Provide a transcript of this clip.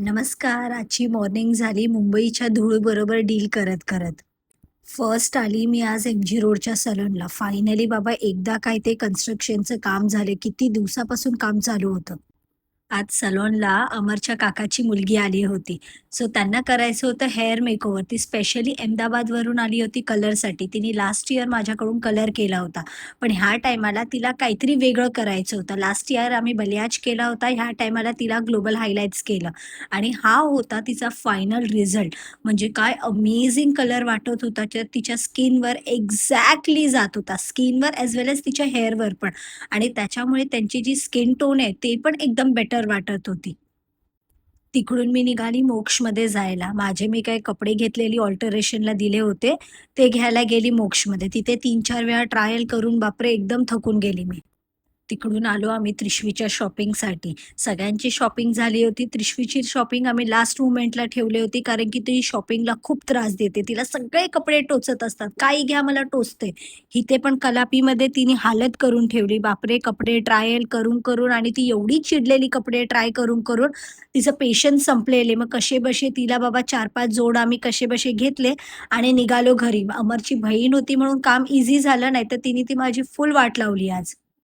नमस्कार. आजची मॉर्निंग झाली मुंबईच्या धूळबरोबर डील करत. फर्स्ट आली मी आज एम-जी रोडच्या सलूनला. फायनली बाबा एकदा काय ते कन्स्ट्रक्शनचं काम झालं. किती दिवसापासून काम चालू होतं. आज सलूनला अमरच्या काकाची मुलगी आली होती. सो त्यांना करायचं होतं हेअर मेकओव्हर. ती स्पेशली अहमदाबादवरून आली होती कलरसाठी. तिने लास्ट इयर माझ्याकडून कलर केला होता. पण ह्या टाईमाला तिला काहीतरी वेगळं करायचं होतं. लास्ट इयर आम्ही बलियाज केला होता. ह्या टाईमाला तिला ग्लोबल हायलाइट्स केलं आणि हा होता तिचा फायनल रिझल्ट. म्हणजे काय अमेझिंग कलर वाटत होता. तिच्या स्किनवर एक्झॅक्टली जात होता. स्किनवर ॲज वेल एज तिच्या हेअरवर पण. आणि त्याच्यामुळे त्यांची जी स्किन टोन आहे ते पण एकदम बेटर वाटत होती. तिकडून मी निघाली मोक्षमध्ये जायला. माझे मी काही कपडे घेतलेली अल्टरेशनला दिले होते, ते घ्यायला गेली मोक्षमध्ये. तिथे 3-4 वेळा ट्रायल करून बापरे! एकदम थकून गेली मी. तिकडून आलो आम्ही त्रिशवीच्या शॉपिंगसाठी. सगळ्यांची शॉपिंग झाली होती. त्रिशवीची शॉपिंग आम्ही लास्ट मोमेंटला ठेवली होती, कारण की ती शॉपिंगला खूप त्रास देते. तिला सगळे कपडे टोचत असतात. "काही घ्या, मला टोचते." इथे पण कलापीमध्ये तिने हालत करून ठेवली. बापरे! कपडे ट्रायल करून आणि ती एवढी चिडलेली कपडे ट्राय करून तिचं पेशन्स संपलेले. मग कसेबसे तिला बाबा 4-5 जोड आम्ही कसेबसे घेतले आणि निघालो घरी. अमरची बहीण होती म्हणून काम ईझी झालं, नाहीतर तिने ती माझी फुल वाट लावली आज.